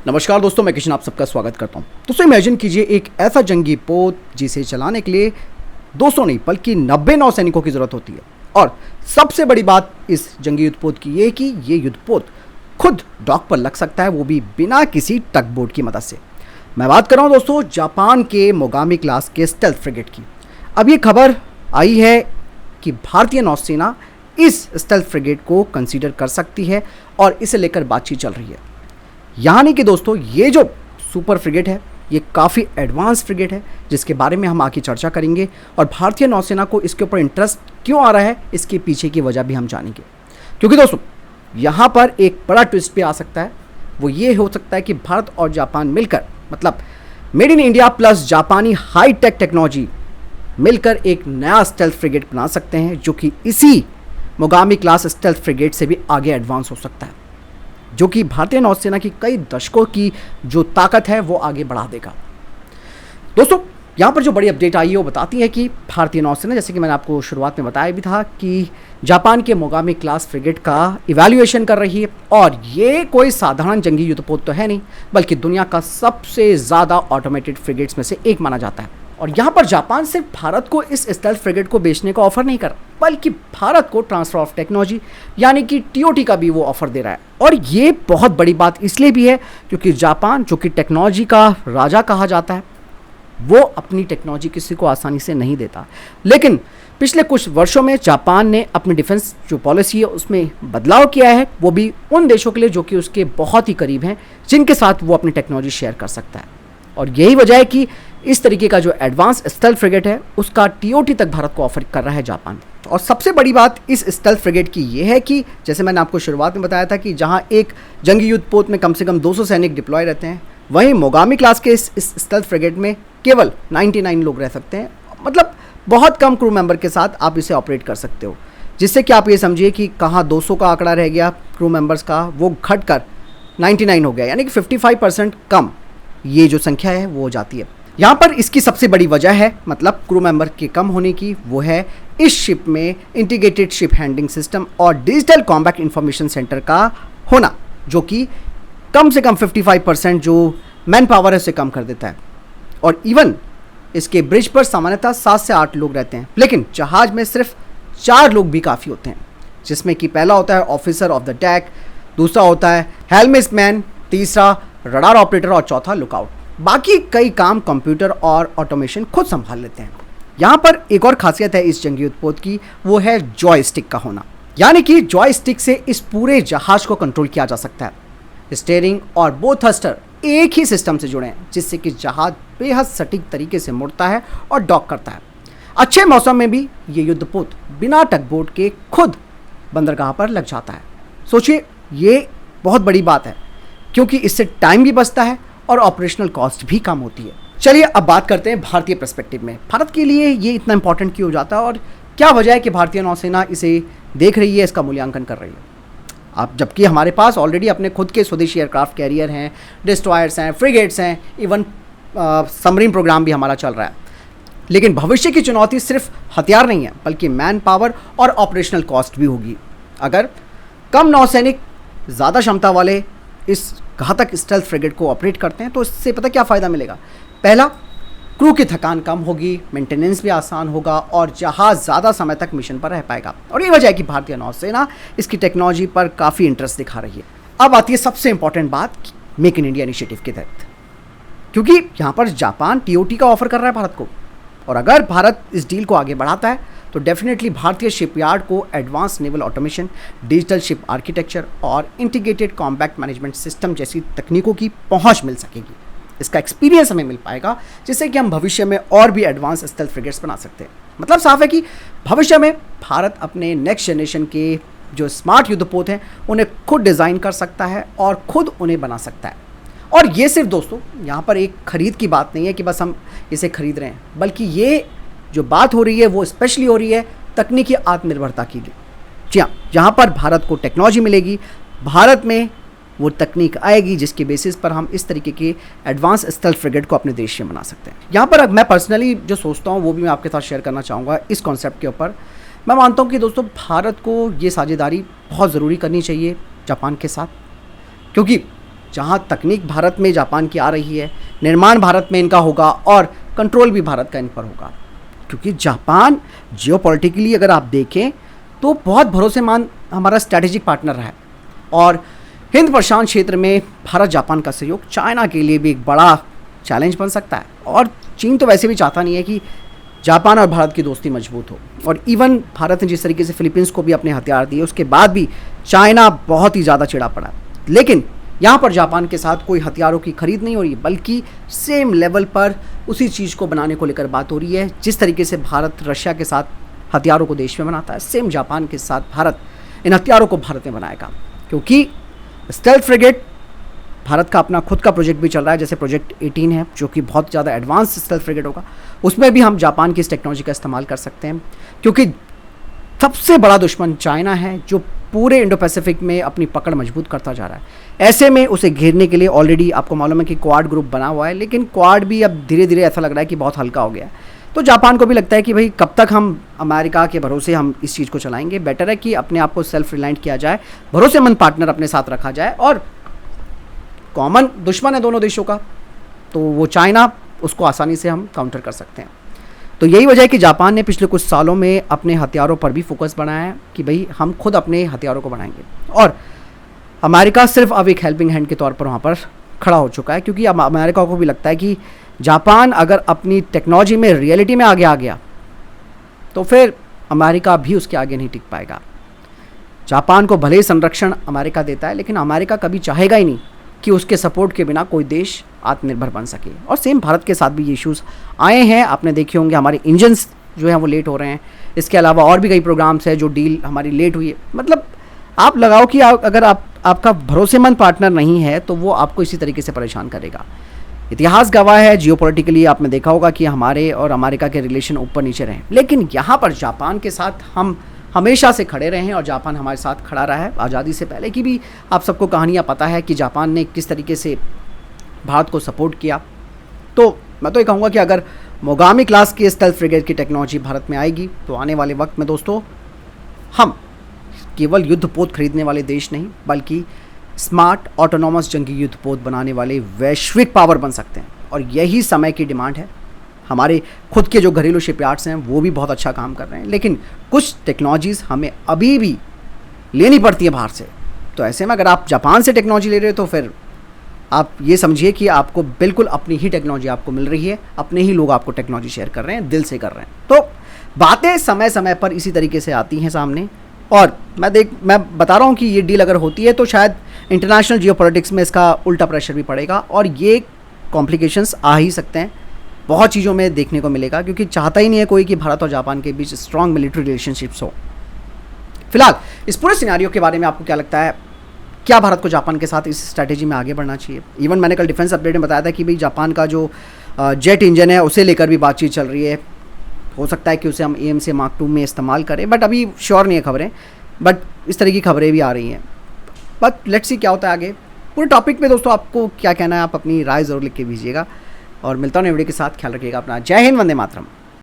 नमस्कार दोस्तों, मैं किशन आप सबका स्वागत करता हूं। दोस्तों इमेजिन कीजिए एक ऐसा जंगी पोत जिसे चलाने के लिए 200 नहीं बल्कि 90 नौसैनिकों की ज़रूरत होती है। और सबसे बड़ी बात इस जंगी युद्धपोत की ये कि ये युद्धपोत खुद डॉक पर लग सकता है, वो भी बिना किसी टग बोट की मदद से। मैं बात कर रहा हूँ दोस्तों जापान के मोगामी क्लास के स्टेल्थ फ्रिगेट की। अब ये खबर आई है कि भारतीय नौसेना इस स्टेल्थ फ्रिगेट को कंसीडर कर सकती है और इसे लेकर बातचीत चल रही है। यानी कि दोस्तों ये जो सुपर फ्रिगेट है ये काफ़ी एडवांस फ्रिगेट है जिसके बारे में हम आगे चर्चा करेंगे और भारतीय नौसेना को इसके ऊपर इंटरेस्ट क्यों आ रहा है इसके पीछे की वजह भी हम जानेंगे। क्योंकि दोस्तों यहाँ पर एक बड़ा ट्विस्ट भी आ सकता है, वो ये हो सकता है कि भारत और जापान मिलकर, मतलब मेड इन इंडिया प्लस जापानी हाई टेक टेक्नोलॉजी मिलकर एक नया स्टेल्थ फ्रिगेट बना सकते हैं जो कि इसी मोगामी क्लास स्टेल्थ फ्रिगेट से भी आगे एडवांस हो सकता है, जो कि भारतीय नौसेना की कई दशकों की जो ताकत है वो आगे बढ़ा देगा। दोस्तों यहाँ पर जो बड़ी अपडेट आई है वो बताती है कि भारतीय नौसेना, जैसे कि मैंने आपको शुरुआत में बताया भी था, कि जापान के मोगामी क्लास फ्रिगेट का इवैल्यूएशन कर रही है। और ये कोई साधारण जंगी युद्धपोत तो है नहीं, बल्कि दुनिया का सबसे ज़्यादा ऑटोमेटेड फ्रिगेट्स में से एक माना जाता है। और यहाँ पर जापान सिर्फ भारत को इस स्टेल्थ फ्रिगेट को बेचने का ऑफर नहीं कर, बल्कि भारत को ट्रांसफर ऑफ टेक्नोलॉजी यानी कि टीओटी का भी वो ऑफर दे रहा है। और ये बहुत बड़ी बात इसलिए भी है क्योंकि जापान, जो कि टेक्नोलॉजी का राजा कहा जाता है, वो अपनी टेक्नोलॉजी किसी को आसानी से नहीं देता। लेकिन पिछले कुछ वर्षों में जापान ने अपनी डिफेंस जो पॉलिसी है उसमें बदलाव किया है, वो भी उन देशों के लिए जो कि उसके बहुत ही करीब हैं, जिनके साथ वो अपनी टेक्नोलॉजी शेयर कर सकता है। और यही वजह है कि इस तरीके का जो एडवांस स्टेल्थ फ्रिगेट है उसका टीओटी तक भारत को ऑफर कर रहा है जापान। और सबसे बड़ी बात इस स्टेल्थ फ्रिगेट की ये है कि जैसे मैंने आपको शुरुआत में बताया था कि जहां एक जंगी युद्धपोत में कम से कम 200 सैनिक डिप्लॉय रहते हैं, वहीं मोगामी क्लास के इस स्टेल्थ फ्रिगेट में केवल 99 लोग रह सकते हैं। मतलब बहुत कम क्रू मेंबर के साथ आप इसे ऑपरेट कर सकते हो, जिससे कि आप ये समझिए कि कहाँ 200 का आंकड़ा रह गया क्रू मेंबर्स का, वो घट कर 99 हो गया, यानी कि 55% कम ये जो संख्या है वो हो जाती है। यहाँ पर इसकी सबसे बड़ी वजह है, मतलब क्रू मेंबर के कम होने की, वो है इस शिप में इंटीग्रेटेड शिप हैंडलिंग सिस्टम और डिजिटल कॉम्बैट इंफॉर्मेशन सेंटर का होना, जो कि कम से कम 55% जो मैन पावर है उसे कम कर देता है। और इवन इसके ब्रिज पर सामान्यतः 7 से 8 लोग रहते हैं, लेकिन जहाज में सिर्फ 4 लोग भी काफ़ी होते हैं, जिसमें कि पहला होता है ऑफिसर ऑफ द डेक, दूसरा होता है हेलमेट मैन, तीसरा रडार ऑपरेटर और चौथा लुकआउट। बाकी कई काम कंप्यूटर और ऑटोमेशन खुद संभाल लेते हैं। यहाँ पर एक और खासियत है इस जंगी युद्धपोत की, वो है जॉयस्टिक का होना। यानी कि जॉयस्टिक से इस पूरे जहाज को कंट्रोल किया जा सकता है। स्टीयरिंग और बोथ थ्रस्टर एक ही सिस्टम से जुड़े हैं, जिससे कि जहाज बेहद सटीक तरीके से मुड़ता है और डॉक करता है। अच्छे मौसम में भी ये युद्धपोत बिना टगबोट के खुद बंदरगाह पर लग जाता है। सोचिए, ये बहुत बड़ी बात है क्योंकि इससे टाइम भी बचता है और ऑपरेशनल कॉस्ट भी कम होती है। चलिए अब बात करते हैं भारतीय पर्सपेक्टिव में, भारत के लिए ये इतना इंपॉर्टेंट क्यों हो जाता है और क्या वजह है कि भारतीय नौसेना इसे देख रही है, इसका मूल्यांकन कर रही है। अब जबकि हमारे पास ऑलरेडी अपने खुद के स्वदेशी एयरक्राफ्ट कैरियर हैं, डिस्ट्रॉयर्स हैं, फ्रिगेट्स हैं, इवन सबमरीन प्रोग्राम भी हमारा चल रहा है। लेकिन भविष्य की चुनौती सिर्फ हथियार नहीं है, बल्कि मैन पावर और ऑपरेशनल कॉस्ट भी होगी। अगर कम नौसैनिक ज़्यादा क्षमता वाले इस घातक स्टेल्थ फ्रिगेट को ऑपरेट करते हैं तो इससे पता क्या फ़ायदा मिलेगा। पहला, क्रू की थकान कम होगी, मेंटेनेंस भी आसान होगा और जहाज़ ज़्यादा समय तक मिशन पर रह पाएगा। और ये वजह है कि भारतीय नौसेना इसकी टेक्नोलॉजी पर काफ़ी इंटरेस्ट दिखा रही है। अब आती है सबसे इंपॉर्टेंट बात, मेक इन इंडिया इनिशिएटिव के तहत, क्योंकि यहाँ पर जापान टीओटी का ऑफर कर रहा है भारत को। और अगर भारत इस डील को आगे बढ़ाता है तो डेफिनेटली भारतीय शिपयार्ड को advance naval automation, digital ship architecture और इंटीग्रेटेड कॉम्बैट मैनेजमेंट सिस्टम जैसी तकनीकों की पहुंच मिल सकेगी। इसका एक्सपीरियंस हमें मिल पाएगा, जिससे कि हम भविष्य में और भी एडवांस स्टेल्थ फ्रिगेट्स बना सकते हैं। मतलब साफ है कि भविष्य में भारत अपने नेक्स्ट जनरेशन के जो स्मार्ट युद्धपोत हैं उन्हें खुद डिज़ाइन कर सकता है और खुद उन्हें बना सकता है। और ये सिर्फ दोस्तों यहाँ पर एक खरीद की बात नहीं है कि बस हम इसे खरीद रहे हैं, बल्कि ये जो बात हो रही है वो स्पेशली हो रही है तकनीकी आत्मनिर्भरता के लिए। जी हाँ, यहाँ पर भारत को टेक्नोलॉजी मिलेगी, भारत में वो तकनीक आएगी जिसके बेसिस पर हम इस तरीके के एडवांस स्टेल्थ फ्रिगेट को अपने देश में बना सकते हैं। यहाँ पर मैं पर्सनली जो सोचता हूँ वो भी मैं आपके साथ शेयर करना चाहूँगा इस कॉन्सेप्ट के ऊपर। मैं मानता हूँ कि दोस्तों भारत को ये साझेदारी बहुत ज़रूरी करनी चाहिए जापान के साथ, क्योंकि जहाँ तकनीक भारत में जापान की आ रही है, निर्माण भारत में इनका होगा और कंट्रोल भी भारत का इन पर होगा। क्योंकि जापान जियोपॉलिटिकली अगर आप देखें तो बहुत भरोसेमंद हमारा स्ट्रैटेजिक पार्टनर रहा है, और हिंद प्रशांत क्षेत्र में भारत जापान का सहयोग चाइना के लिए भी एक बड़ा चैलेंज बन सकता है। और चीन तो वैसे भी चाहता नहीं है कि जापान और भारत की दोस्ती मजबूत हो, और इवन भारत ने जिस तरीके से फिलीपींस को भी अपने हथियार दिए उसके बाद भी चाइना बहुत ही ज़्यादा चिढ़ा पड़ा। लेकिन यहाँ पर जापान के साथ कोई हथियारों की खरीद नहीं हो रही, बल्कि सेम लेवल पर उसी चीज़ को बनाने को लेकर बात हो रही है। जिस तरीके से भारत रशिया के साथ हथियारों को देश में बनाता है, सेम जापान के साथ भारत इन हथियारों को भारत में बनाएगा। क्योंकि स्टेल्थ फ्रिगेट भारत का अपना खुद का प्रोजेक्ट भी चल रहा है, जैसे प्रोजेक्ट 18 है, जो कि बहुत ज़्यादा एडवांस स्टेल्थ फ्रिगेट होगा। उसमें भी हम जापान की इस टेक्नोलॉजी का इस्तेमाल कर सकते हैं, क्योंकि सबसे बड़ा दुश्मन चाइना है, जो पूरे इंडो पैसिफिक में अपनी पकड़ मजबूत करता जा रहा है। ऐसे में उसे घेरने के लिए ऑलरेडी आपको मालूम है कि क्वाड ग्रुप बना हुआ है, लेकिन क्वाड भी अब धीरे धीरे ऐसा लग रहा है कि बहुत हल्का हो गया है। तो जापान को भी लगता है कि भाई कब तक हम अमेरिका के भरोसे हम इस चीज़ को चलाएंगे, बेटर है कि अपने आप को सेल्फ रिलायंट किया जाए, भरोसेमंद पार्टनर अपने साथ रखा जाए। और कॉमन दुश्मन है दोनों देशों का, तो वो चाइना, उसको आसानी से हम काउंटर कर सकते हैं। तो यही वजह है कि जापान ने पिछले कुछ सालों में अपने हथियारों पर भी फोकस बढ़ाया है कि भाई हम खुद अपने हथियारों को बनाएंगे। और अमेरिका सिर्फ अब एक हेल्पिंग हैंड के तौर पर वहाँ पर खड़ा हो चुका है, क्योंकि अब अमेरिका को भी लगता है कि जापान अगर अपनी टेक्नोलॉजी में रियलिटी में आगे आ गया तो फिर अमेरिका भी उसके आगे नहीं टिक पाएगा। जापान को भले ही संरक्षण अमेरिका देता है, लेकिन अमेरिका कभी चाहेगा ही नहीं कि उसके सपोर्ट के बिना कोई देश आत्मनिर्भर बन सके। और सेम भारत के साथ भी ये इश्यूज़ आए हैं, आपने देखे होंगे, हमारे इंजन्स जो हैं वो लेट हो रहे हैं। इसके अलावा और भी कई प्रोग्राम्स हैं जो डील हमारी लेट हुई है। मतलब आप लगाओ कि अगर आपका भरोसेमंद पार्टनर नहीं है तो वो आपको इसी तरीके से परेशान करेगा। इतिहास गवाह है, जियोपॉलिटिकली आपने देखा होगा कि हमारे और अमेरिका के रिलेशन ऊपर नीचे रहे, लेकिन यहाँ पर जापान के साथ हम हमेशा से खड़े रहे हैं और जापान हमारे साथ खड़ा रहा है। आज़ादी से पहले की भी आप सबको कहानियाँ पता है कि जापान ने किस तरीके से भारत को सपोर्ट किया। तो मैं तो ये कहूँगा कि अगर मोगामी क्लास की स्टेल्थ फ्रिगेट की टेक्नोलॉजी भारत में आएगी तो आने वाले वक्त में दोस्तों हम केवल युद्धपोत खरीदने वाले देश नहीं, बल्कि स्मार्ट ऑटोनॉमस जंगी युद्धपोत बनाने वाले वैश्विक पावर बन सकते हैं। और यही समय की डिमांड है। हमारे खुद के जो घरेलू शिपयार्ड्स हैं वो भी बहुत अच्छा काम कर रहे हैं, लेकिन कुछ टेक्नोलॉजीज़ हमें अभी भी लेनी पड़ती है बाहर से। तो ऐसे में अगर आप जापान से टेक्नोलॉजी ले रहे हो तो फिर आप ये समझिए कि आपको बिल्कुल अपनी ही टेक्नोलॉजी आपको मिल रही है, अपने ही लोग आपको टेक्नोलॉजी शेयर कर रहे हैं, दिल से कर रहे हैं। तो बातें समय समय पर इसी तरीके से आती हैं सामने, और मैं बता रहा हूँ कि ये डील अगर होती है तो शायद इंटरनेशनल जियोपॉलिटिक्स में इसका उल्टा प्रेशर भी पड़ेगा और ये कॉम्प्लिकेशंस आ ही सकते हैं। बहुत चीज़ों में देखने को मिलेगा, क्योंकि चाहता ही नहीं है कोई कि भारत और जापान के बीच स्ट्रॉन्ग मिलिट्री रिलेशनशिप्स हो। फिलहाल इस पूरे सिनेरियो के बारे में आपको क्या लगता है? क्या भारत को जापान के साथ इस स्ट्रैटेजी में आगे बढ़ना चाहिए? इवन मैंने कल डिफेंस अपडेट में बताया था कि भाई जापान का जो जेट इंजन है उसे लेकर भी बातचीत चल रही है। हो सकता है कि उसे हम AMC Mark II में इस्तेमाल करें, बट अभी श्योर नहीं है खबरें, बट इस तरह की खबरें भी आ रही हैं। बट लेट्स सी क्या होता है आगे। पूरे टॉपिक पे दोस्तों आपको क्या कहना है, आप अपनी राय ज़रूर लिख के भेजिएगा, और मिलता हूँ वीडियो के साथ। ख्याल रखिएगा अपना। जय हिंद, वंदे मातरम।